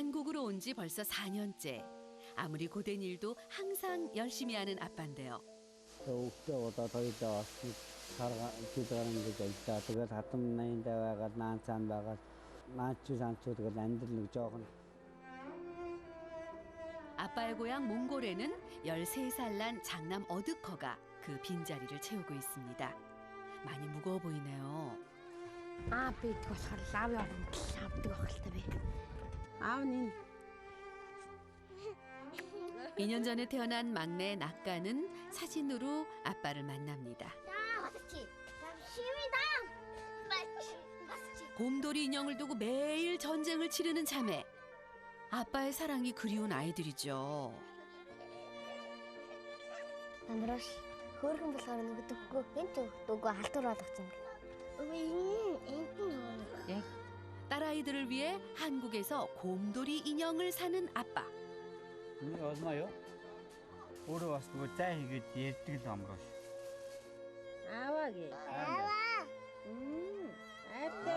한국으로 온 지 벌써 4년째. 아무리 고된 일도 항상 열심히 하는 아빠인데요. 옥저보다 더 있다 왔으니 기도하는 게가 있다. 그거 다툼 나인데 와가 나한테 안 봐가 나주산주 그거 난들는 쪽은. 아빠의 고향 몽골에는 13살 난 장남 어드커가 그 빈자리를 채우고 있습니다. 많이 무거워 보이네요. Би идэх болохоор лав явах авдаг байх л та би. Аав нь 2년 전에 태어난 막내 낙가는 사진으로 아빠를 만납니다. 곰돌이 인형을 두고 매일 전쟁을 치르는 자매. 아빠의 사랑이 그리운 아이들이죠. Амраш хөөрхөн болохоор нөгөө дөггөө энэ дөггөө халдвар болгосон юм. 딸아이들을 위해 한국에서 곰돌이 인형을 사는 아빠. 이게 얼마요? 오래 왔을 때 짜이게 예쁘게 담으러. аавааගේ. Айтай.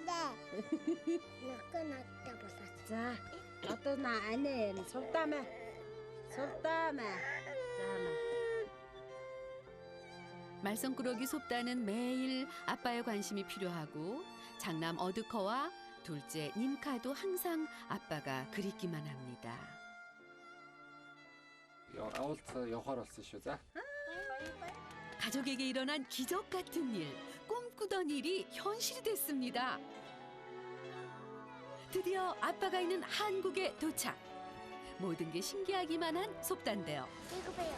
네. 나가 나다 болооч. За одоо на анаа ярина. Сувдаамаа. Сувдаамаа. Заамаа. 말썽꾸러기 솝다는 매일 아빠의 관심이 필요하고 장남 어드커와 둘째 님카도 항상 아빠가 그립기만 합니다. 아울트 역할 없으시죠? 가족에게 일어난 기적 같은 일, 꿈꾸던 일이 현실이 됐습니다. 드디어 아빠가 있는 한국에 도착. 모든 게 신기하기만 한 솝단데요. 이거 봐요.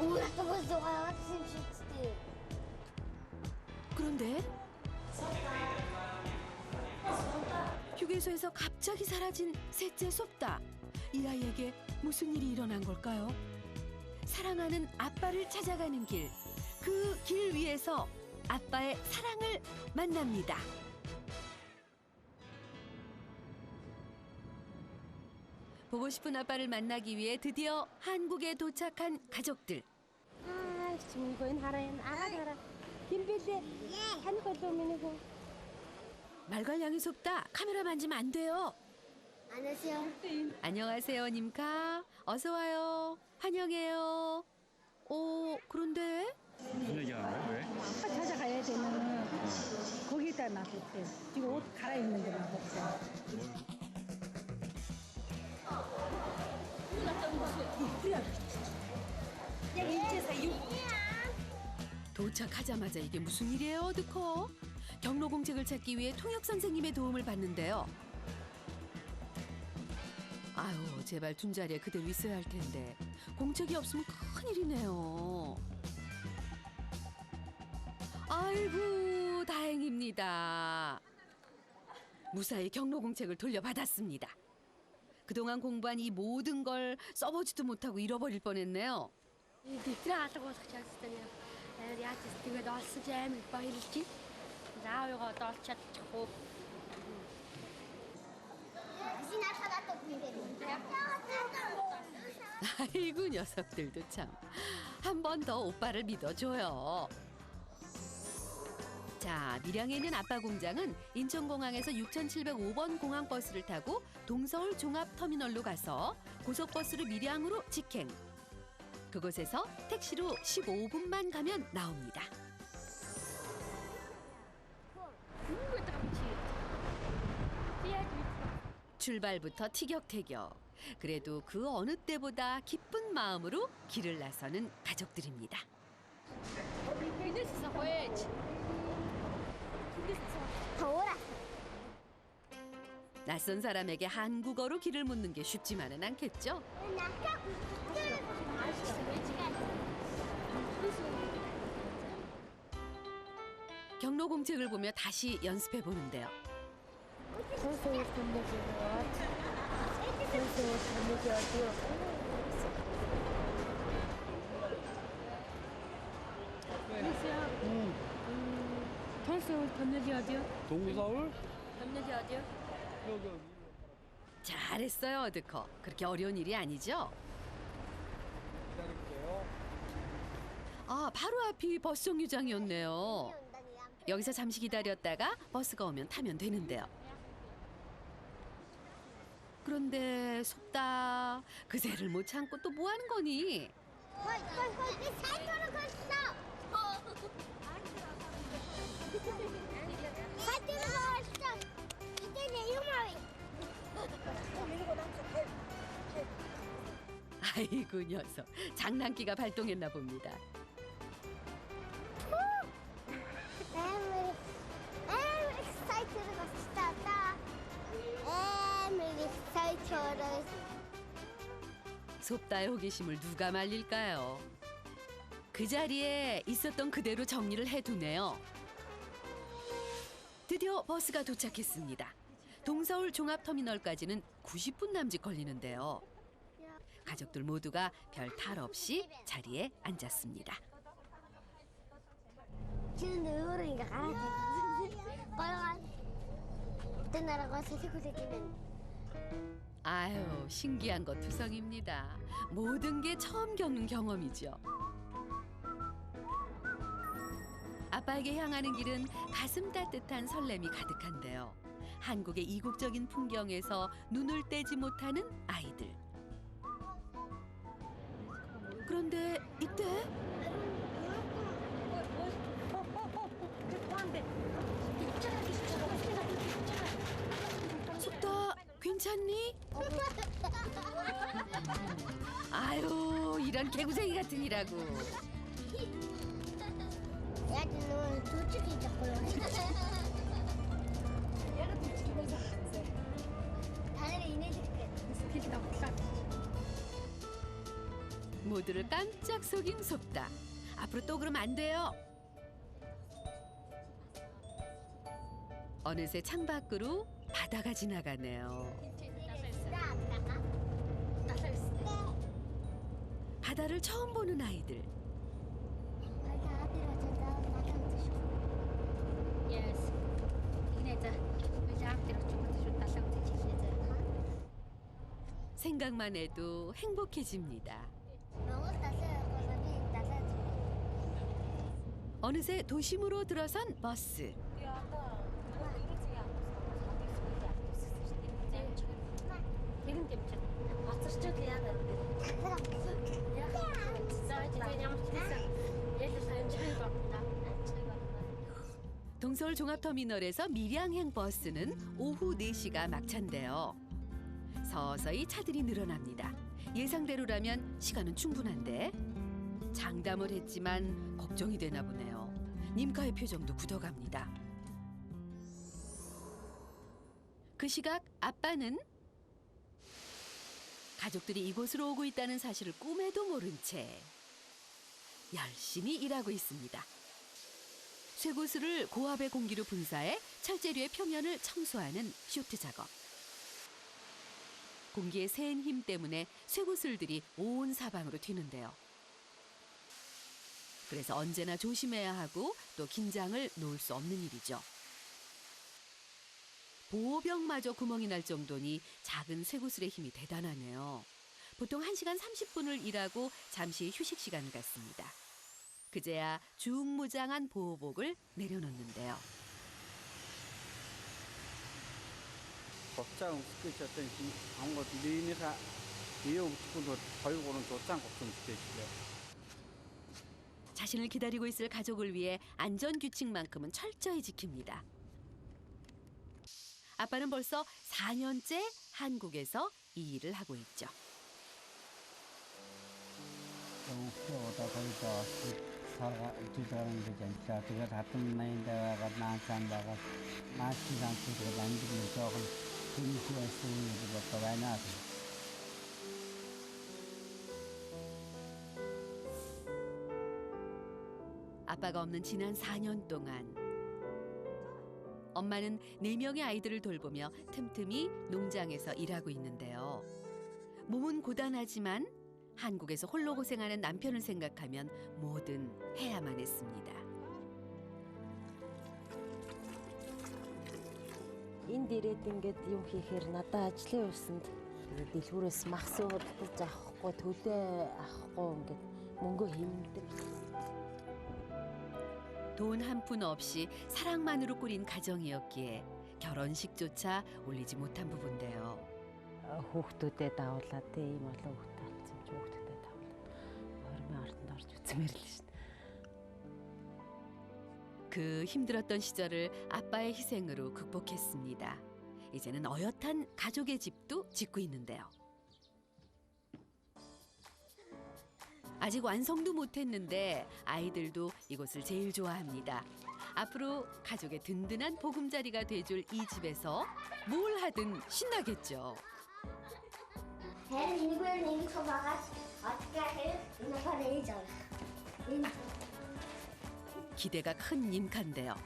우와, 저거 좋아요. 진짜. 그런데 휴게소에서 갑자기 사라진 셋째 솝다. 이 아이에게 무슨 일이 일어난 걸까요? 사랑하는 아빠를 찾아가는 길. 그 길 위에서 아빠의 사랑을 만납니다. 보고 싶은 아빠를 만나기 위해 드디어 한국에 도착한 가족들. Аа чимээгөө энэ хараа энэ агаад хараа. Хин бэлээ? Таних болов минийгөө. 말괄량이 솝다. 카메라 만지면 안 돼요. 안녕하세요. 안녕하세요, 님카. 어서 와요. 환영해요. 오, 그런데 무슨 얘기하는 거야? 왜? 아빠 찾아가야 되면은 거기다 놔뒀대. 지금 옷 갈아입는 데 놔뒀대. 도착하자마자 이게 무슨 일이에요, 어드커? 경로 공책을 찾기 위해 통역 선생님의 도움을 받는데요. 아유, 제발 둔자리에 그대로 있어야 할 텐데 공책이 없으면 큰일이네요. 아이고, 다행입니다. 무사히 경로 공책을 돌려받았습니다. 그동안 공부한 이 모든 걸 써보지도 못하고 잃어버릴 뻔했네요. дэвтрээ алга болгох чадсан юм. Яаж тэгээд олсож амар баярлж байна. Заавыгаа олж чадчихгүй. 아이고, 녀석들도 참. 한 번 더 오빠를 믿어줘요. 자, 밀양에 있는 아빠 공장은 인천공항에서 6705번 공항버스를 타고 동서울 종합터미널로 가서 고속버스로 밀양으로 직행. 그곳에서 택시로 15분만 가면 나옵니다. 출발부터 티격태격. 그래도 그 어느 때보다 기쁜 마음으로 길을 나서는 가족들입니다. 더워라. 낯선 사람에게 한국어로 길을 묻는 게 쉽지만은 않겠죠? 경로 공책을 보며 다시 연습해 보는데요. 선생님 선생님 어디요? 통서울 건너기 어디요? 동서울? 건너기 어디요? 여기. 잘했어요, 어드커. 그렇게 어려운 일이 아니죠? 기다릴게요. 아, 바로 앞이 버스 정류장이었네요. 여기서 잠시 기다렸다가 버스가 오면 타면 되는데요. 그런데 속다 그새를 못 참고 또 뭐 하는 거니? 살토록 했어. 살토록 했어. 이제 내 이름이. 아이고 녀석 장난기가 발동했나 봅니다. 에밀리 살토록 했다. 에밀리 살토록. 속다의 호기심을 누가 말릴까요? 그 자리에 있었던 그대로 정리를 해두네요. 드디어 버스가 도착했습니다. 동서울 종합터미널까지는 90분 남짓 걸리는데요. 가족들 모두가 별 탈 없이 자리에 앉았습니다. 지금 누구인가 가라지. 빨간. 어떤 나라가 세세고세기는. 아유, 신기한 것 투성입니다. 모든 게 처음 겪는 경험이죠. 아빠에게 향하는 길은 가슴 따뜻한 설렘이 가득한데요. 한국의 이국적인 풍경에서 눈을 떼지 못하는 아이들. 그런데 이때 속다 괜찮니? 아유, 이런 개구쟁이 같은 이라고. 야, 너 도둑이 자꾸 모두를 깜짝 속인 속다. 앞으로 또 그러면 안 돼요. 어느새 창밖으로 바다가 지나가네요. 바다를 처음 보는 아이들. 생각만 해도 행복해집니다. 어느새 도심으로 들어선 버스. 동서울 종합터미널에서 밀양행 버스는 오후 4시가 막차인데요. 서서히 차들이 늘어납니다. 예상대로라면 시간은 충분한데 장담을 했지만 걱정이 되나 보네요. 님카의 표정도 굳어갑니다. 그 시각 아빠는 가족들이 이곳으로 오고 있다는 사실을 꿈에도 모른 채 열심히 일하고 있습니다. 쇠고수를 고압의 공기로 분사해 철재료의 표면을 청소하는 쇼트 작업. 공기의 센 힘 때문에 쇠고슬들이 온 사방으로 튀는데요. 그래서 언제나 조심해야 하고 또 긴장을 놓을 수 없는 일이죠. 보호벽마저 구멍이 날 정도니 작은 쇠고슬의 힘이 대단하네요. 보통 1시간 30분을 일하고 잠시 휴식 시간을 갖습니다. 그제야 중무장한 보호복을 내려놓는데요. 걱정 시키셨던 아무것도 니네가 이용시켜도 벌고는 줬장 걱정 시키시죠. 자신을 기다리고 있을 가족을 위해 안전규칙만큼은 철저히 지킵니다. 아빠는 벌써 4년째 한국에서 이 일을 하고 있죠. 오다 거기다 살아가 뒤돌아가는 거지 않다. 그가 같은 나이인데가 나산 바가 나치산 쪽으로 만들면 조금 금시가 쓰는 것도 많이 나서. 아빠가 없는 지난 4년 동안 엄마는 4명의 아이들을 돌보며 틈틈이 농장에서 일하고 있는데요. 몸은 고단하지만 한국에서 홀로 고생하는 남편을 생각하면 뭐든 해야만 했습니다. Энд ирээд ингээд юм хийхээр надад ажлын хувьсанд ингээд дэлгүүрээс мах суулгаж авахгүй төлөө авахгүй ингээд мөнгө хэмнэдэг. 돈 한 푼 없이 사랑만으로 꾸린 가정이었기에 결혼식조차 올리지 못한 부부인데요. хүүхдүүдэд давуулаад тийм ийм олон хүүхдээ алдсан ч хүүхдүүдэд давуулаад ормын ортонд орж үзмээр л шин. 그 힘들었던 시절을 아빠의 희생으로 극복했습니다. 이제는 어엿한 가족의 집도 짓고 있는데요. 아직 완성도 못했는데 아이들도 이곳을 제일 좋아합니다. 앞으로 가족의 든든한 보금자리가 돼줄 이 집에서 뭘 하든 신나겠죠. Харин нэгвэр нэг цогоогоос отгаа хэрэг нөхөр ээж авах. Энэ 기대가 큰 님칸데요.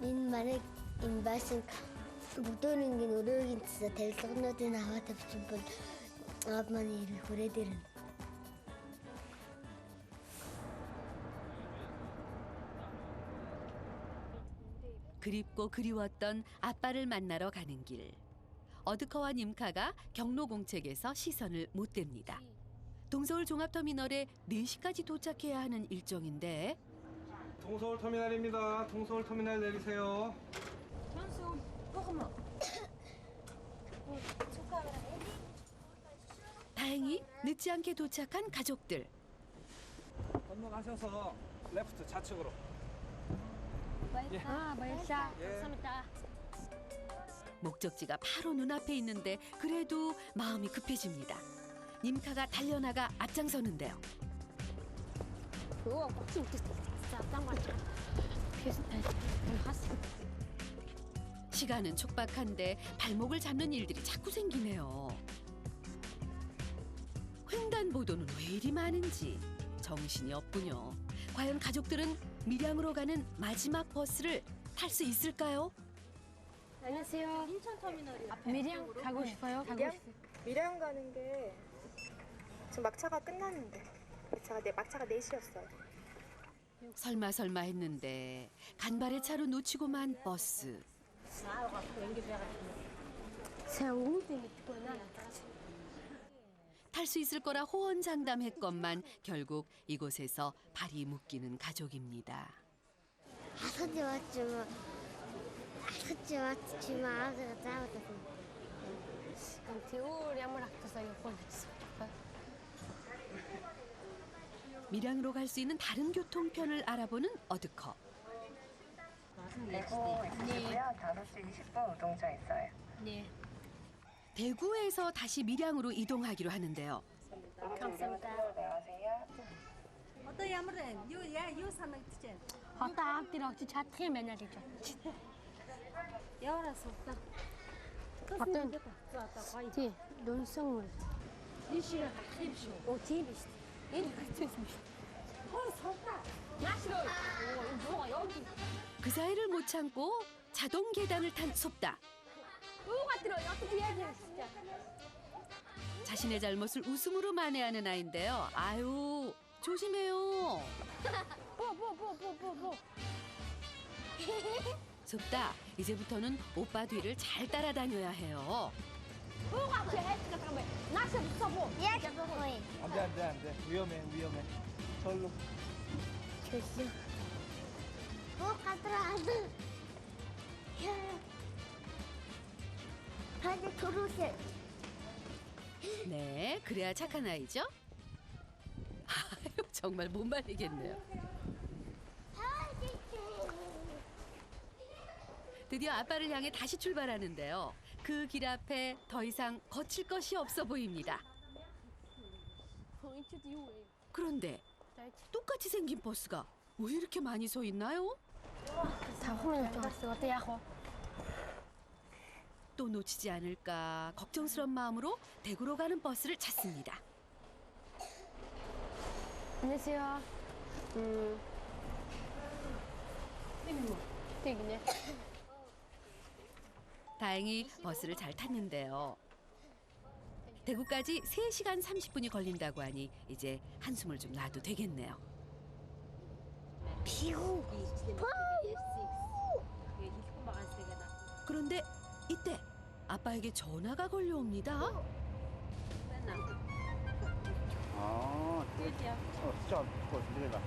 манай энэ байсан өдөрөнгийн өрөөгийн цэсэ тавилгануудыг аваад авчих бол аад маань ирэх хүрээд ирнэ. 그립고 그리웠던 아빠를 만나러 가는 길. 어드커와 님카가 경로공책에서 시선을 못 뗍니다. 동서울 종합터미널에 4시까지 도착해야 하는 일정인데 동서울 터미널입니다. 동서울 터미널 내리세요. 다행히 늦지 않게 도착한 가족들. 건너가셔서 레프트 좌측으로. баярлалаа. 감사합니다. 목적지가 바로 눈앞에 있는데 그래도 마음이 급해집니다. 님카가 달려나가 앞장서는데요. 오, 꼭 좀. 자, 딴 거. 계속 하세요. 시간은 촉박한데 발목을 잡는 일들이 자꾸 생기네요. 횡단보도는 왜 이리 많은지 정신이 없군요. 과연 가족들은 밀양으로 가는 마지막 버스를 탈 수 있을까요? 안녕하세요. 인천터미널이요. 밀양 가고 싶어요? 밀양 가는 게 지금 막차가 끝났는데 막차가 4시였어요. 설마 했는데 간발의 차로 놓치고 만 버스. 탈 수 있을 거라 호언장담했건만 결국 이곳에서 발이 묶이는 가족입니다. Алхаж яваач юм аавгаа заавал авах. 그럼 대우를 ямар 학교에서 요구했어? 밀양으로 갈 수 있는 다른 교통편을 알아보는 어드커. 대구 있으시고요. 5시 20분 우동차 있어요. 네. 대구에서 다시 밀양으로 이동하기로 하는데요. 감사합니다. 안녕하세요. Одоо ямар вэ? Юу санагдчихэ? Одоо аав дээр очиж чадах юм байна л гэж байна. Яваараа суулаа. Одоо гоё. Тий, 논성물. 이 시간 다 тийм шүү. Оо, тийм биш. Энэ хэцүүсэн биш. 그 사이를 못 참고 자동 계단을 탄 섭다. 뭐가 들어? 어떻게 해야 돼, 진짜. 자신의 잘못을 웃음으로 만회하는 아이인데요. 아유, 조심해요. 뭐. 섭다, 이제부터는 오빠 뒤를 잘 따라다녀야 해요. 뭐가 돼? 잠깐만. 나서 무서워. Яг гоё. 안돼. 위험해. 절로. Төлөө. Буу гадраа. 하늘 들어오세요. 네, 그래야 착한 아이죠? 아유, 정말 못 말리겠네요. 드디어 아빠를 향해 다시 출발하는데요. 그 길 앞에 더 이상 거칠 것이 없어 보입니다. 그런데 똑같이 생긴 버스가 왜 이렇게 많이 서 있나요? 다 후면 좋았어. 어때, 야호? 또 놓치지 않을까 걱정스런 마음으로 대구로 가는 버스를 찾습니다. 안녕하세요. 되겠네. 다행히 버스를 잘 탔는데요. 대구까지 3시간 30분이 걸린다고 하니 이제 한숨을 좀 놔도 되겠네요. 비고. 그런데 이때 아빠에게 전화가 걸려옵니다. 아, 저, 내려가.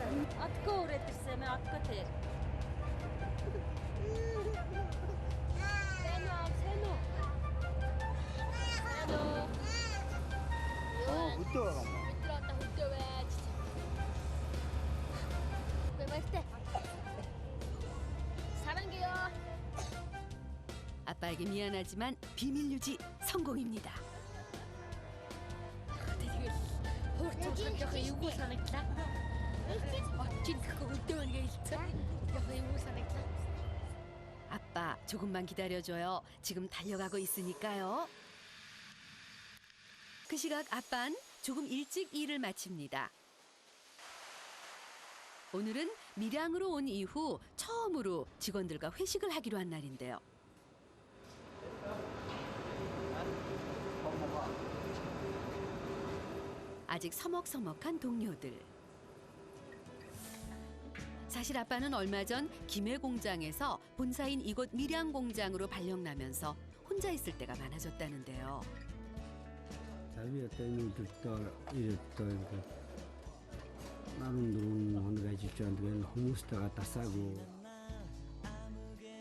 Отко үрэтэрсэн мэ отко тэр. 세노. 붙어가네. 미끄러웠다 웃겨왜 진짜. 왜 맛있대? 사랑해요. 아빠에게 미안하지만 비밀 유지 성공입니다. 되게 호르촌 저기 유고 사냈다. 진짜 그거 웃겨는 게 있어. 여기 유고 사냈다. 아빠 조금만 기다려줘요. 지금 달려가고 있으니까요. 그 시각 아빠는 조금 일찍 일을 마칩니다. 오늘은 밀양으로 온 이후 처음으로 직원들과 회식을 하기로 한 날인데요. 아직 서먹서먹한 동료들. 사실 아빠는 얼마 전 김해 공장에서 본사인 이곳 밀양 공장으로 발령나면서 혼자 있을 때가 많아졌다는데요. 자비였다 이놈들도 이랬다 이렇게 나름대로 하는 거 집주한테 홈스터 갖다 싸고.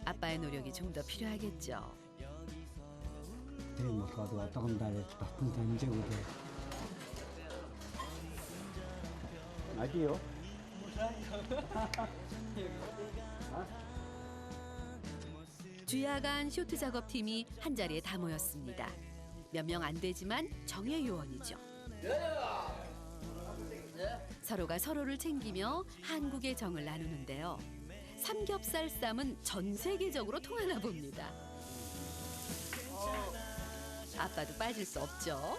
아빠의 노력이 좀 더 필요하겠죠. 대막 가도 왔다 간다 나쁜 단제거든. 아니요. 주야간 쇼트 작업팀이 한자리에 다 모였습니다. 몇 명 안 되지만 정의 요원이죠. 서로가 서로를 챙기며 한국의 정을 나누는데요. 삼겹살 쌈은 전 세계적으로 통하나 봅니다. 아빠도 빠질 수 없죠.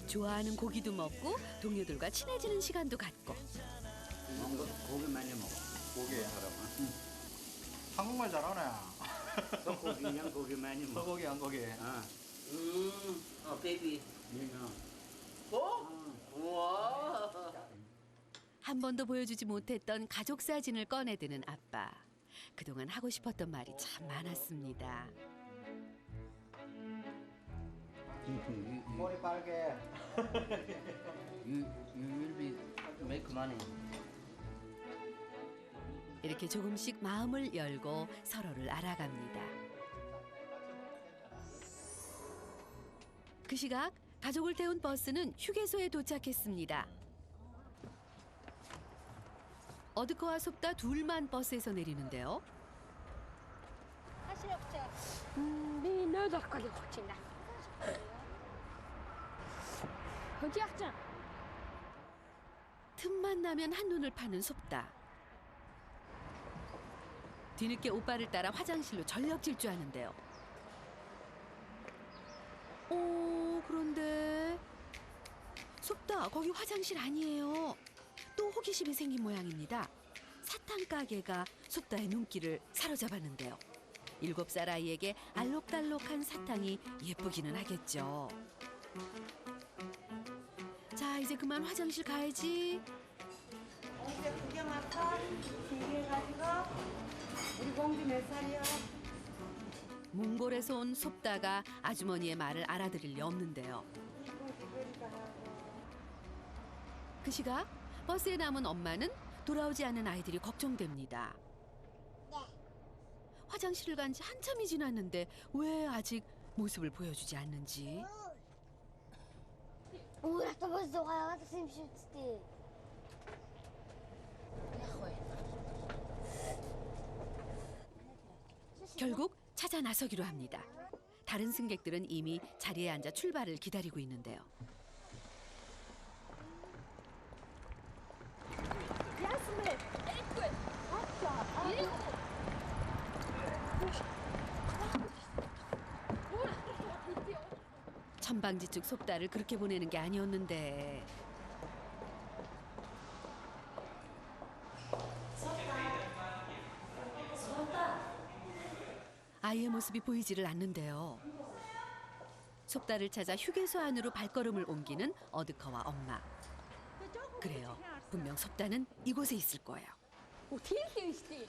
좋아하는 고기도 먹고 동료들과 친해지는 시간도 갖고. 고기 많이 먹어. 고기 하라고. 한국말 잘하네. 소고기, 양고기 많이 먹어. 소고기, 양고기. 베이비. 한 번도 보여주지 못했던 가족 사진을 꺼내드는 아빠. 그동안 하고 싶었던 말이 참 많았습니다. 머리 빠르게. You will be make money. 이렇게 조금씩 마음을 열고 서로를 알아갑니다. 그 시각 가족을 태운 버스는 휴게소에 도착했습니다. 어드커와 섭다 둘만 버스에서 내리는데요. 사실 없죠. 네 너도 거기 고친다. 거기 왔잖아. 틈만 나면 한눈을 파는 섭다. 뒤늦게 오빠를 따라 화장실로 전력 질주하는데요. 오, 그런데 섭다, 거기 화장실 아니에요. 또 호기심이 생긴 모양입니다. 사탕 가게가 섭다의 눈길을 사로잡았는데요. 7살 아이에게 알록달록한 사탕이 예쁘기는 하겠죠. 자, 이제 그만 화장실 가야지. 이제 구경 왔어? 준비해가지고 우리 공주 몇 살이요? 몽골에서 온 섭다가 아주머니의 말을 알아들을 리 없는데요. 그 시각 버스에 남은 엄마는 돌아오지 않은 아이들이 걱정됩니다. 화장실을 간 지 한참이 지났는데 왜 아직 모습을 보여주지 않는지. 우리 또 벌써 가야 심심했지. 결국 찾아 나서기로 합니다. 다른 승객들은 이미 자리에 앉아 출발을 기다리고 있는데요. 천방지축 섭다를 그렇게 보내는 게 아니었는데. 아이의 모습이 보이지를 않는데요. 섭다를 찾아 휴게소 안으로 발걸음을 옮기는 어드커와 엄마. 그래요. 분명 섭다는 이곳에 있을 거예요. 어떻게 이렇게 있지?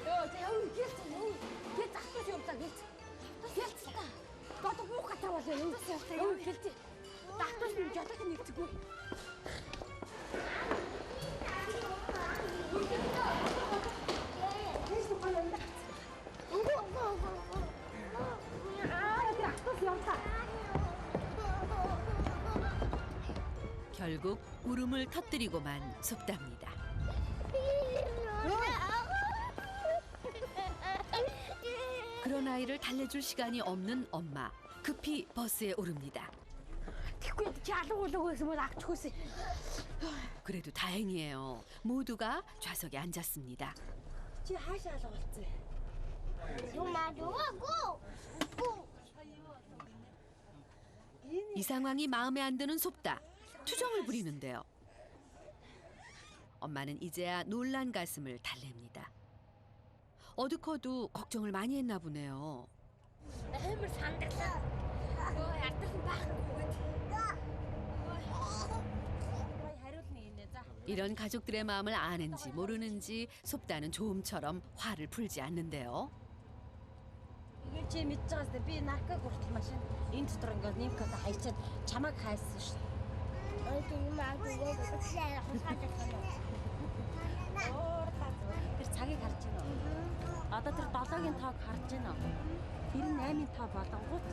야, 쟤 여기 길었어. 여기 딱 빠지 없다. 길었다. 나도 못 갔다 왔어. 여기 길지. Татсан жолох нэгтгүү. 결국 울음을 터뜨리고만 섭답니다. 그런 아이를 달래줄 시간이 없는 엄마. 급히 버스에 오릅니다. Тэгэхгүй чи алга болоогүй юм агч хөөс. 그래도 다행이에요. 모두가 좌석에 앉았습니다. Чи хаашаа алга болцсон? 이 상황이 마음에 안 드는 섭다. 투정을 부리는데요. 엄마는 이제야 놀란 가슴을 달랩니다. 어둑어도 걱정을 많이 했나 보네요. Амар сандаглаа. Өө ярдсан байхгүй. 하루는 있네. 자. 이런 가족들의 마음을 아는지 모르는지 섭다는 조음처럼 화를 풀지 않는데요. 이걸 чи мэдж байгаас би нарког хүртэл машин энэ дотор ингээд нимкад хайчаад чамайг хайсан шүү. Тэр цагийг харж байна уу? Одоо тэр 7-гийн тоог харж байна уу? Тэр 8-ийн тоо болонгууд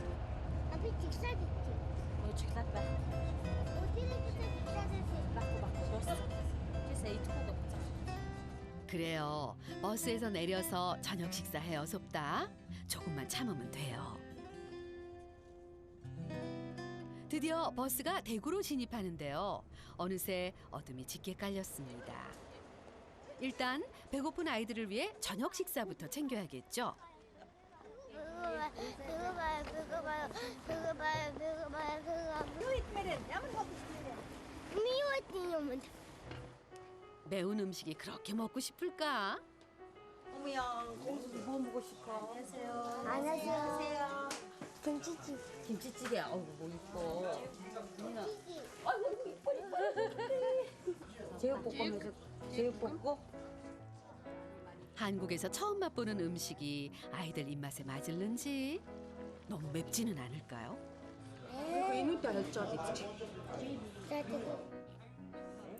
Би чигсаад иtti. өөчлээд байх. Чи сая идэхгүй байгаа. 그래요. 버스에서 내려서 저녁 식사해요, 섭다. 조금만 참으면 돼요. 드디어 버스가 대구로 진입하는데요. 어느새 어둠이 짙게 깔렸습니다. 일단 배고픈 아이들을 위해 저녁 식사부터 챙겨야겠죠. 매운 음식이 그렇게 먹고 싶을까? 어머야, 공수 뭐 먹고 싶어? 안녕하세요. 김치찌개. 김치찌개야. 어우, 뭐 이뻐. 제육볶음에서 제육볶음? 한국에서 처음 맛보는 음식이 아이들 입맛에 맞을는지 너무 맵지는 않을까요? 이놈도 알짜리지.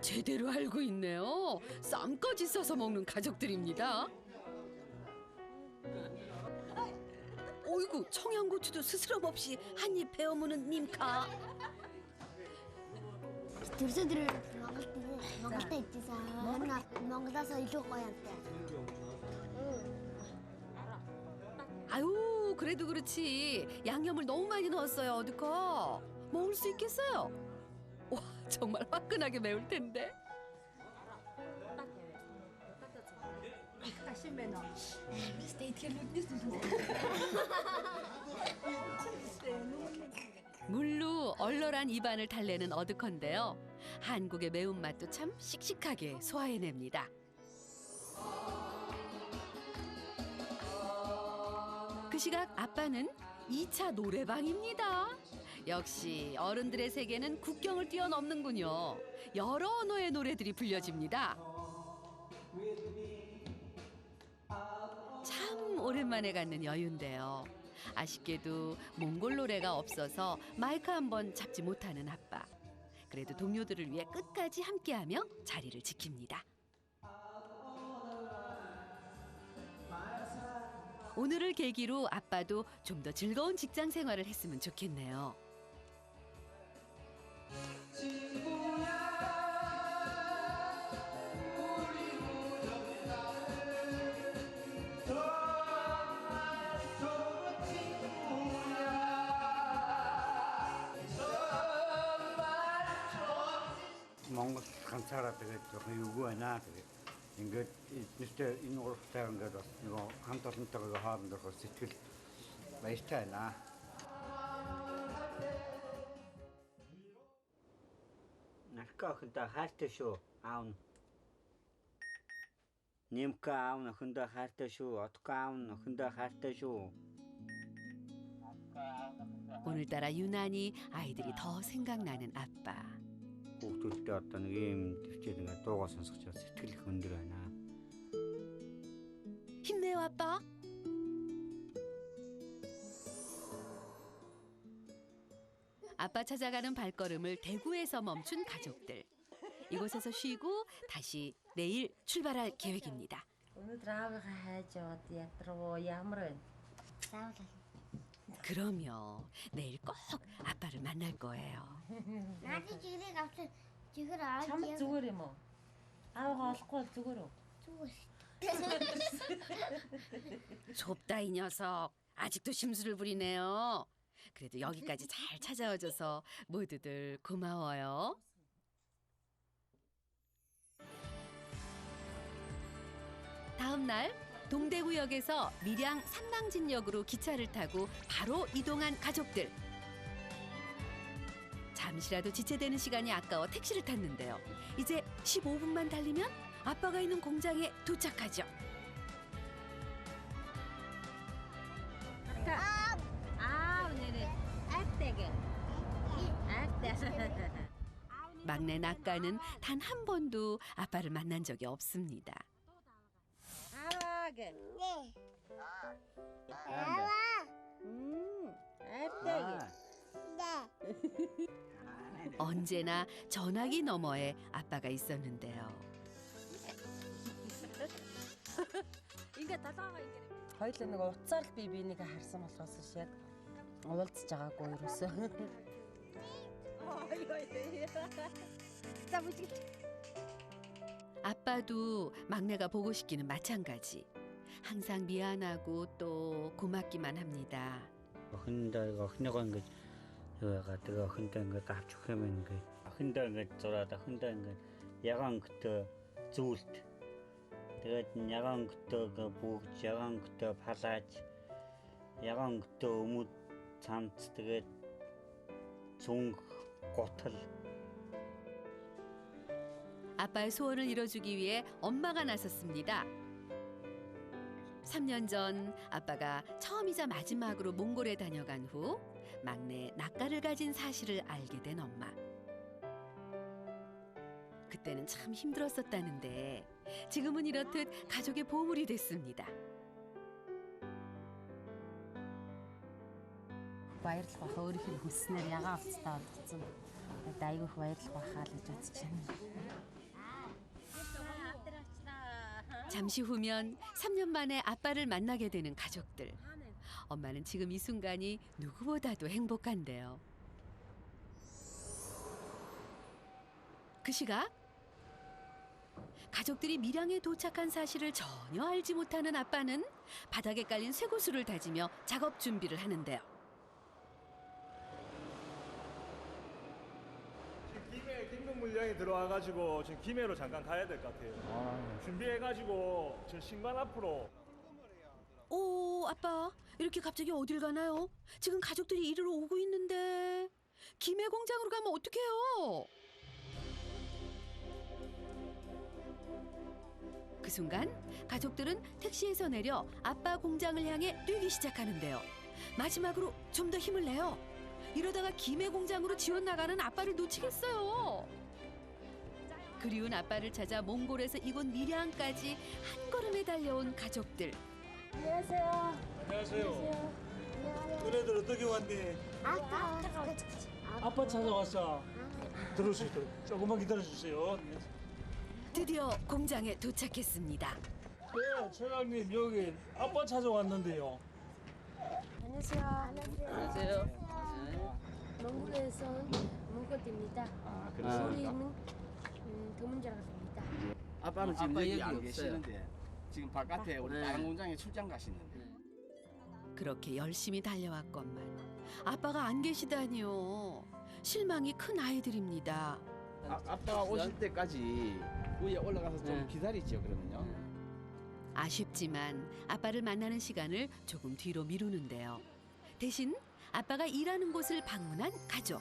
제대로 알고 있네요. 쌈까지 써서 먹는 가족들입니다. 어이구, 청양고추도 스스럼 없이 한 입 베어 무는 님카. 들서들을 먹을 때 있지사. 먹어서 илүү гоё 한테. 아유, 그래도 그렇지. 양념을 너무 많이 넣었어요, 어드커. 먹을 수 있겠어요? 와, 정말 화끈하게 매울 텐데. 물로 얼얼한 입안을 달래는 어드컨데요. 한국의 매운맛도 참 씩씩하게 소화해냅니다. 그 시각 아빠는 2차 노래방입니다. 역시 어른들의 세계는 국경을 뛰어넘는군요. 여러 언어의 노래들이 불려집니다. 참 오랜만에 갖는 여유인데요. 아쉽게도 몽골 노래가 없어서 마이크 한번 잡지 못하는 아빠. 그래도 동료들을 위해 끝까지 함께하며 자리를 지킵니다. 오늘을 계기로 아빠도 좀 더 즐거운 직장 생활을 했으면 좋겠네요. Монгол ганцаараа тэгээд жоохон юугүй байна тэгээд ингээд эднэртэй энэ урагтай ингээд бас нөгөө хамт олонтойгоо хоорондох сэтгэл баяртай байна. Нарка охинтой хайртай шүү. Аав нь. Нимка аав нь охиндоо хайртай шүү. Отко аав нь охиндоо хайртай шүү. 오늘따라 유난히 아이들이 더 생각나는 아빠. Хүүхдүүдтэй одоо нэг юм төвчээд ингээд дуугаа сонсож байгаа сэтгэл их өндөр байна. 힘내요, 아빠. 아빠 찾아가는 발걸음을 대구에서 멈춘 가족들. 이곳에서 쉬고 다시 내일 출발할 계획입니다. 오늘 아버가 해야죠. 어디야? 들어 야무른. 그러며 내일 꼭 아빠를 만날 거예요. 나도 지그래 갑자기 지그래 알지? 참 죽으리 뭐. 아버가 얼고 죽으러. 좁다 이 녀석. 아직도 심술을 부리네요. 그래도 여기까지 잘 찾아와줘서 모두들 고마워요. 다음 날 동대구역에서 밀양 삼당진역으로 기차를 타고 바로 이동한 가족들. 잠시라도 지체되는 시간이 아까워 택시를 탔는데요. 이제 15분만 달리면 아빠가 있는 공장에 도착하죠. 네네. 악대게. 악대. 막내 낙가는 단 한 번도 아빠를 만난 적이 없습니다. 아게. 네. 나와. 악대게. 네. 언제나 전화기 너머에 아빠가 있었는데요. хоёул нэг уцаар би бинийг харсан болохоос шиг уулзж байгаагүй ерөөсөө. 아빠도 막내가 보고 싶기는 마찬가지. 항상 미안하고 또 고맙기만 합니다. охиндоо ингэж яагаад охиндоо ингэж авч өгөх юм ингэ охиндоо ингэж зураад охиндоо ингэ ягаан өнгөтэй зүйлт тэгээд ягаан өнгөтэй бүгд ягаан өнгөтэй палааж ягаан өнгөтэй өмд цамц тэгээд зүнг готл 아빠의 소원을 이뤄주기 위해 엄마가 나섰습니다. 3년 전 아빠가 처음이자 마지막으로 몽골에 다녀간 후 막내 낙가를 가진 사실을 알게 된 엄마. 그때는 참 힘들었었다는데 지금은 이렇듯 가족의 보물이 됐습니다. Баярлах бах өөрийнхөө хүснээр ягаан авцтай олгоцсон. Айгүйх баярлах бахаа л гэж бодож байна. 잠시 후면 3년 만에 아빠를 만나게 되는 가족들. 엄마는 지금 이 순간이 누구보다도 행복한데요. 그 시각 가족들이 밀양에 도착한 사실을 전혀 알지 못하는 아빠는 바닥에 깔린 쇠고수를 다지며 작업 준비를 하는데요. 김해 긴급 물량이 들어와가지고 지금 김해로 잠깐 가야 될 것 같아요. 준비해가지고 저 신관 앞으로. 오, 아빠 이렇게 갑자기 어딜 가나요? 지금 가족들이 이리로 오고 있는데 김해 공장으로 가면 어떡해요? 그 순간 가족들은 택시에서 내려 아빠 공장을 향해 뛰기 시작하는데요. 마지막으로 좀 더 힘을 내요. 이러다가 김해 공장으로 지원 나가는 아빠를 놓치겠어요. 그리운 아빠를 찾아 몽골에서 이곳 밀양까지 한 걸음에 달려온 가족들. 안녕하세요. 안녕하세요. 너네들 어떻게 왔니? 아빠 찾아왔어. 들어오세요. 조금만 기다려주세요. 드디어 공장에 도착했습니다. 네, 최강님 여기 아빠 찾아왔는데요. 안녕하세요. 안녕하세요. 몽골에서 온 문고입니다. 아, 우리는 도문자라고 합니다. 아빠는 지금 아빠 여기 여기 안 없어요. 계시는데 지금 바깥에 우리 네. 다른 공장에 출장 가시는데. 그렇게 열심히 달려왔건만 아빠가 안 계시다니요. 실망이 큰 아이들입니다. 아빠가 오실 때까지 위에 올라가서 좀 네. 기다리죠, 그러면요. 아쉽지만 아빠를 만나는 시간을 조금 뒤로 미루는데요. 대신 아빠가 일하는 곳을 방문한 가족.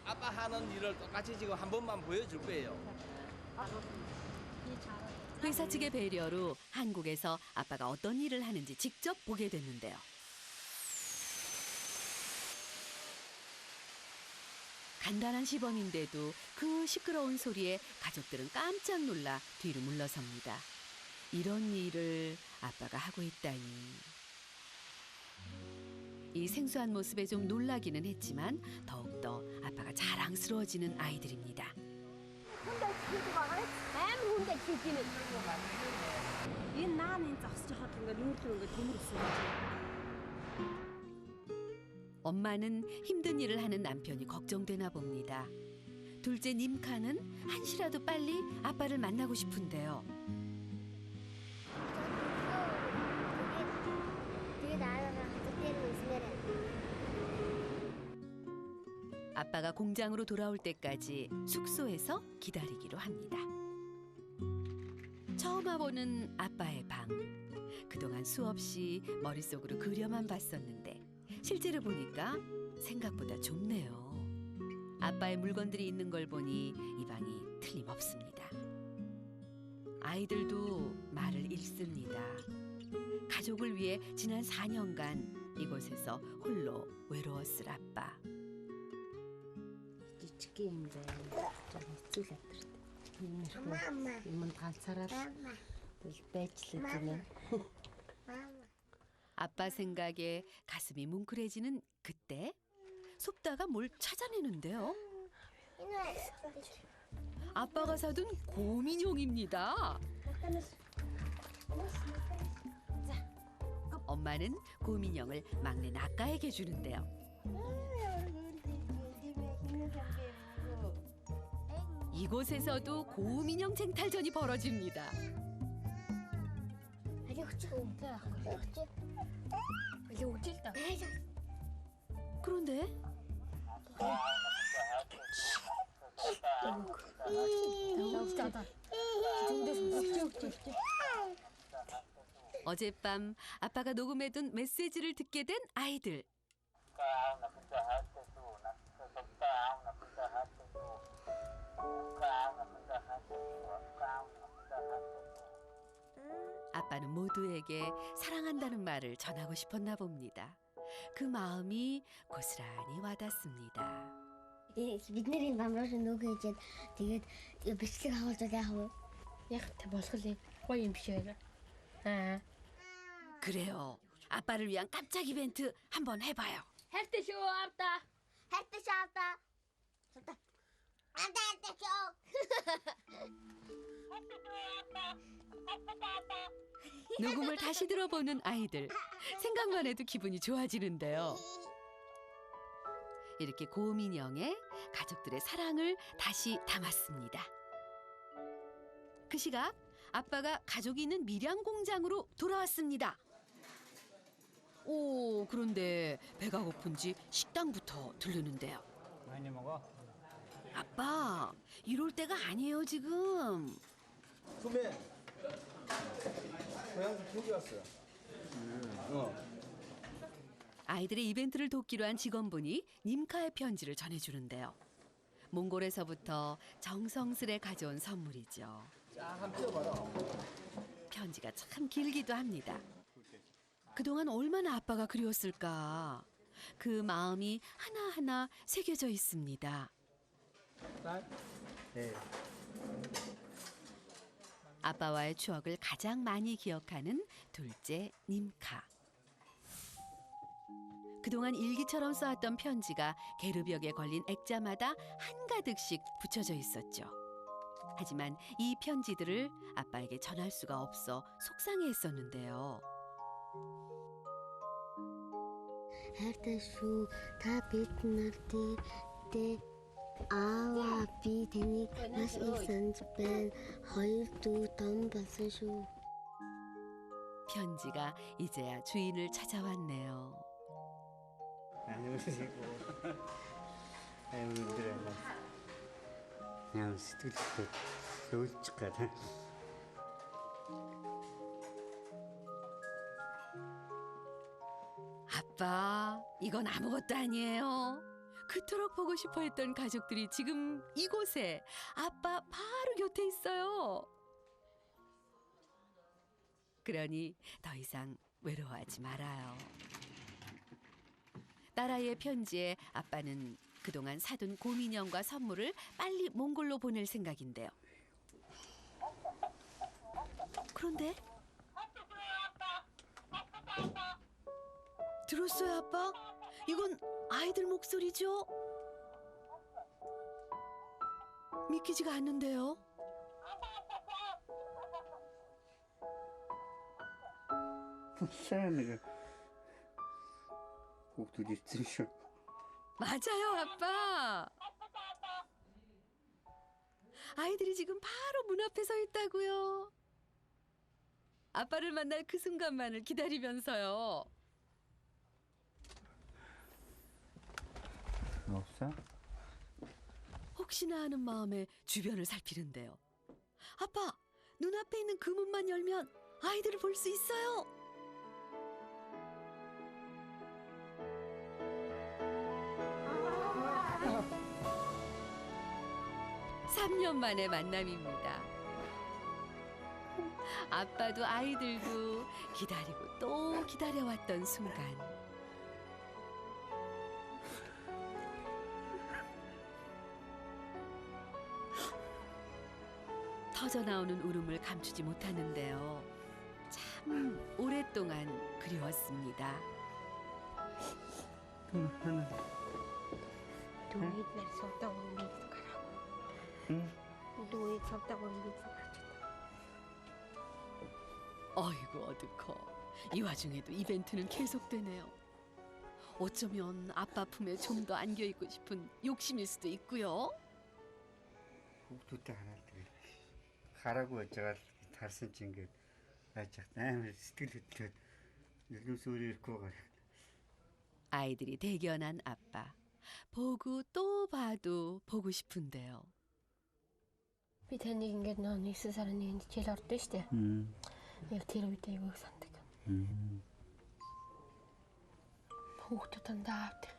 아빠 하는 일을 똑같이 지금 한 번만 보여줄 거예요. 회사 측의 배려로 한국에서 아빠가 어떤 일을 하는지 직접 보게 됐는데요. 간단한 시범인데도 그 시끄러운 소리에 가족들은 깜짝 놀라 뒤로 물러섭니다. 이런 일을 아빠가 하고 있다니. 이 생소한 모습에 좀 놀라기는 했지만 더욱더 아빠가 자랑스러워지는 아이들입니다. 엄마는 힘든 일을 하는 남편이 걱정되나 봅니다. 둘째 님카는 한시라도 빨리 아빠를 만나고 싶은데요. 되게 나랑 가족들이 있으면 아빠가 공장으로 돌아올 때까지 숙소에서 기다리기로 합니다. 처음 와보는 아빠의 방. 그동안 수없이 머릿속으로 그려만 봤었는데 실제로 보니까 생각보다 좁네요. 아빠의 물건들이 있는 걸 보니 이 방이 틀림없습니다. 아이들도 말을 잃습니다. 가족을 위해 지난 4년간 이곳에서 홀로 외로웠을 아빠. жижигхэн юм байна. Жоо хэцүү л атартай. Иймэрхүү юмд ганцаараа л байж л үзэнэ. 아빠 생각에 가슴이 뭉클해지는 그때 속다가 뭘 찾아내는데요. 아빠가 사둔 곰인형입니다. 엄마는 곰인형을 막내 나까에게 주는데요. 이곳에서도 곰인형 쟁탈전이 벌어집니다. 그런데 어젯밤 아빠가 녹음해둔 메시지를 듣게 된 아이들. 아빠는 모두에게 사랑한다는 말을 전하고 싶었나 봅니다. 그 마음이 고스란히 와닿습니다. бидний бамрууш нөгөө хийж тэгээд бичлэг хавуулж яах вэ? Яг тэ болох л гоё юм биш ээ. 그래요. 아빠를 위한 깜짝 이벤트 한번 해봐요. хайртай шүү авда. хайртай шаавда. хайртай шүү. 녹음을 다시 들어보는 아이들. 생각만 해도 기분이 좋아지는데요. 이렇게 곰인형에 가족들의 사랑을 다시 담았습니다. 그 시각 아빠가 가족이 있는 밀양 공장으로 돌아왔습니다. 오, 그런데 배가 고픈지 식당부터 들르는데요. 많이 먹어? 아빠, 이럴 때가 아니에요 지금. 선배, 고양이 고기 왔어요. 아이들의 이벤트를 돕기로 한 직원분이 님카의 편지를 전해주는데요. 몽골에서부터 정성스레 가져온 선물이죠. 쫙한 펴봐라. 편지가 참 길기도 합니다. 그동안 얼마나 아빠가 그리웠을까. 그 마음이 하나하나 새겨져 있습니다. 네. 아빠와의 추억을 가장 많이 기억하는 둘째 님카. 그동안 일기처럼 써왔던 편지가 계르벽에 걸린 액자마다 한가득씩 붙여져 있었죠. 하지만 이 편지들을 아빠에게 전할 수가 없어 속상해했었는데요. хайртай шүү. та бид нарт 아와 би тэнийг маш их санаж байна. хоёр дүү том болсон шүү. 편지가 이제야 주인을 찾아왔네요. 안녕하시고. 오늘들은 그냥 스트레스 솔직하다. 아빠, 이건 아무것도 아니에요. 그토록 보고 싶어 했던 가족들이 지금 이곳에 아빠 바로 곁에 있어요. 그러니 더 이상 외로워하지 말아요. 딸아이의 편지에 아빠는 그동안 사둔 곰인형과 선물을 빨리 몽골로 보낼 생각인데요. 그런데 들었어요, 아빠? 이건 아이들 목소리죠? 믿기지가 않는데요. 불쌍해. 꼭두리 쓰셔. 맞아요, 아빠. 아이들이 지금 바로 문 앞에 서 있다고요. 아빠를 만날 그 순간만을 기다리면서요. 없어? 혹시나 하는 마음에 주변을 살피는데요. 아빠, 눈앞에 있는 그 문만 열면 아이들을 볼 수 있어요. 삼 년 만의 만남입니다. 아빠도 아이들도 기다리고 또 기다려왔던 순간. 터져나오는 울음을 감추지 못하는데요. 참 오랫동안 그리웠습니다. 두잇날 섰다 오는 게 가라고. 응? 두잇 섰다 오는 게 가라고. 어이구 어두커. 이 와중에도 이벤트는 계속되네요. 어쩌면 아빠 품에 좀 더 안겨있고 싶은 욕심일 수도 있고요. 꼭두리 하나 더. 가라고 어쩌가 달선 찡게. 아차, 나는 스틸 요즘 소리 읽고 가. 아이들이 대견한 아빠. 보고 또 봐도 보고 싶은데요. Би таныг ингээд нөө 9 сарын 1-нд хичээл ордоо штэ. Яг тэр үед аягүй сандаг. Хүүхдүүд дандаа авдаг.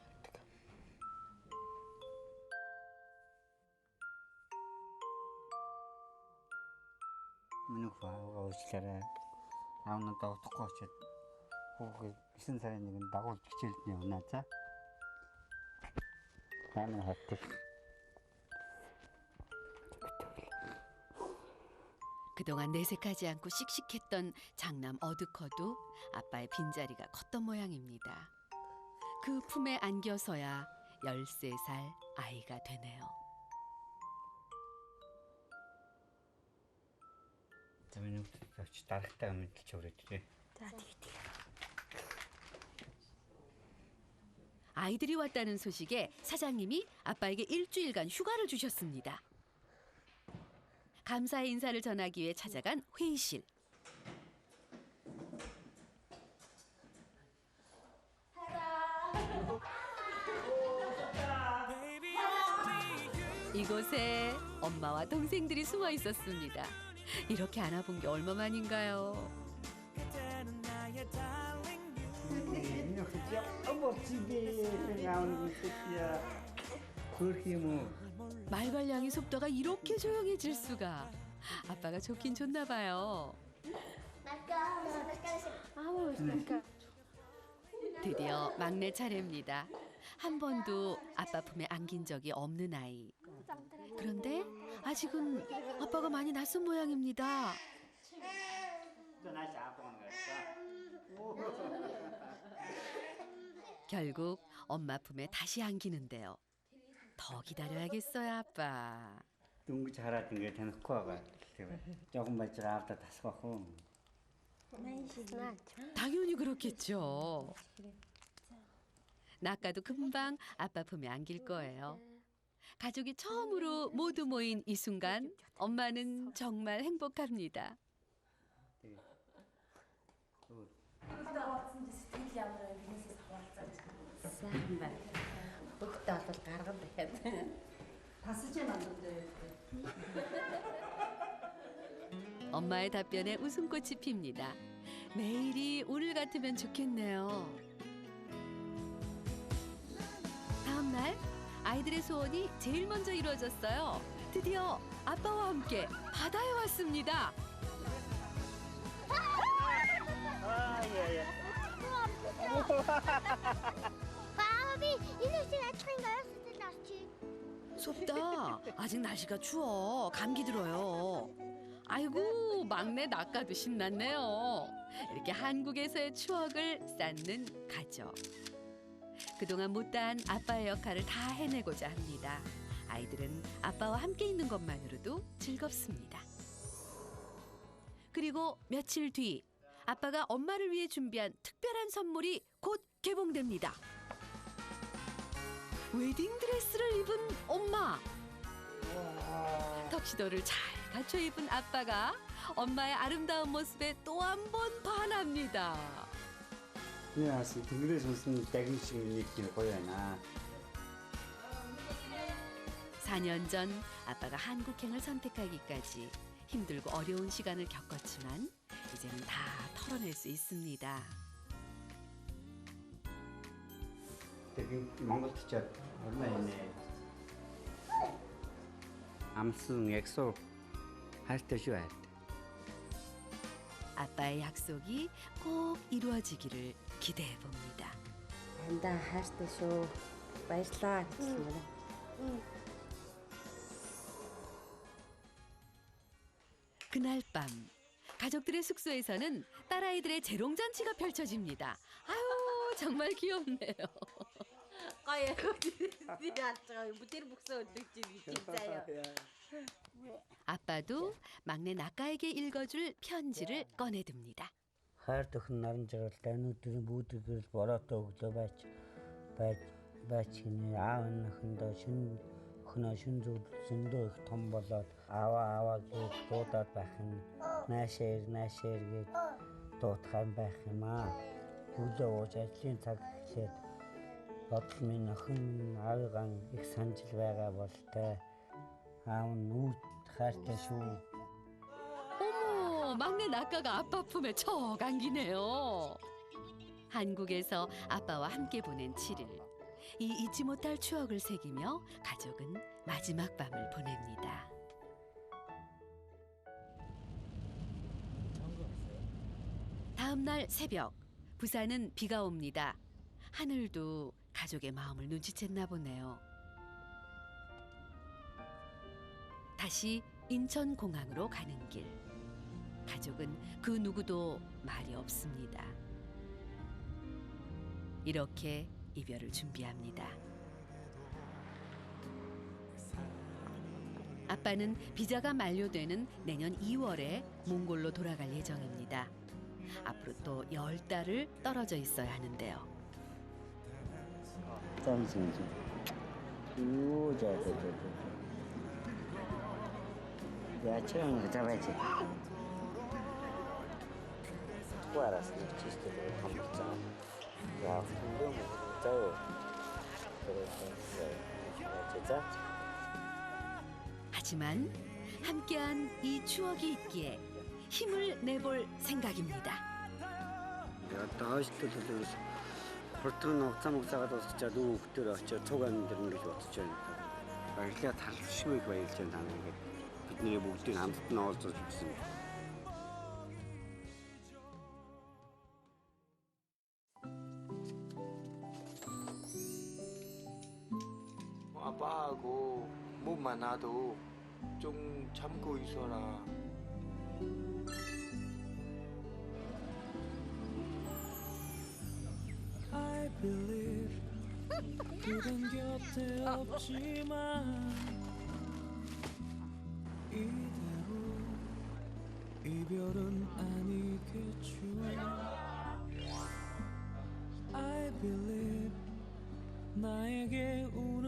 Миний хаагаа уучлаарай. Аавна давтахгүй очиад хүүгээ 9 сарын 1-нд дагуулж хичээлд нь явна за. Хаана хатдаг. 그동안 내색하지 않고 씩씩했던 장남 어드커도 아빠의 빈자리가 컸던 모양입니다. 그 품에 안겨서야 13살 아이가 되네요. 저는 역시 다르다 하면 저랬지. 아이들이 왔다는 소식에 사장님이 아빠에게 일주일간 휴가를 주셨습니다. 감사의 인사를 전하기 위해 찾아간 회의실. 이곳에 엄마와 동생들이 숨어 있었습니다. 이렇게 안아본 게 얼마만인가요? 어머 집에 나오는 새끼야. 그렇게 뭐. 말괄량의 속도가 이렇게 조용해질 수가. 아빠가 좋긴 좋나 봐요. 드디어 막내 차례입니다. 한 번도 아빠 품에 안긴 적이 없는 아이. 그런데 아직은 아빠가 많이 낯선 모양입니다. 결국 엄마 품에 다시 안기는데요. 더 기다려야겠어요, 아빠. 농구 잘하던 게 대놓고 와가. 조금만 좀 앞다 다시 가고. 당연히 그렇겠죠. 낚아도 금방 아빠 품에 안길 거예요. 가족이 처음으로 모두 모인 이 순간 엄마는 정말 행복합니다. 엄마의 답변에 웃음꽃이 핍니다. 매일이 오늘 같으면 좋겠네요. 다음 날 아이들의 소원이 제일 먼저 이루어졌어요. 드디어 아빠와 함께 바다에 왔습니다. 섭다. 아직 날씨가 추워. 감기 들어요. 아이고, 막내 낙가도 신났네요. 이렇게 한국에서의 추억을 쌓는 가족. 그동안 못다한 아빠의 역할을 다 해내고자 합니다. 아이들은 아빠와 함께 있는 것만으로도 즐겁습니다. 그리고 며칠 뒤 아빠가 엄마를 위해 준비한 특별한 선물이 곧 개봉됩니다. 웨딩드레스를 입은 엄마. 턱시도를 잘 갖춰 입은 아빠가 엄마의 아름다운 모습에 또 한 번 반합니다. 네, 아직 등대 선수는 대금식을 느끼는 거야나. 4년 전 아빠가 한국행을 선택하기까지 힘들고 어려운 시간을 겪었지만 이제는 다 털어낼 수 있습니다. 되게 몽골 티저 얼마이네. 암승 약속 할 때 줘야 돼. 아빠의 약속이 꼭 이루어지기를 기대해 봅니다. Андаа хайртай шүү. Баярлалаа гэсэн юм. 그날 밤 가족들의 숙소에서는 딸아이들의 재롱잔치가 펼쳐집니다. 아유, 정말 귀엽네요. Гоё. 부티를 북서 어떻게 진짜요? 아빠도 막내 낙가에게 읽어줄 편지를 꺼내듭니다. хайртай охин наран жаргалтай өнөөдрийн бүгдийг бороотой өглөө байж гинэ аав охиндоо охиноо шүн зөндөө их том болоод аваа гэж дуудаад байх нь наашаа гэж дуутахын байх юм аа. Өглөө ууж ажлын цаг эхлээд бодол минь охин аавыгаа их санжил байгаа болтой. 아우 누 хайртай шүү. 어머, 막내 낙가가 아빠 품에 척 안기네요. 한국에서 아빠와 함께 보낸 7일. 이 잊지 못할 추억을 새기며 가족은 마지막 밤을 보냅니다. 다음 날 새벽, 부산은 비가 옵니다. 하늘도 가족의 마음을 눈치챘나 보네요. 다시 인천공항으로 가는 길. 가족은 그 누구도 말이 없습니다. 이렇게 이별을 준비합니다. 아빠는 비자가 만료되는 내년 2월에 몽골로 돌아갈 예정입니다. 앞으로 또 10달을 떨어져 있어야 하는데요. 짠승지. 야채는 그 잡아야지. 또 알았어. 지스테로 밥 먹자. 야, 분명 먹자요. 그래서 진짜. 하지만 함께한 이 추억이 있기에 힘을 내볼 생각입니다. 야, 다시도 들려서 볼트는 먹자가 더 진짜 너무 그때로 저 초간 되는 게 좋았죠. 그러니까 다 심하게 봐야 될 줄 아는 게. бидний бүгдийг хамт нь олзож үзсэн. 아빠하고 몸만 놔도 좀 참고 있어라. I believe 그댄 곁에 없지만 이대로 이별은 아니겠죠. I believe 나에게 우는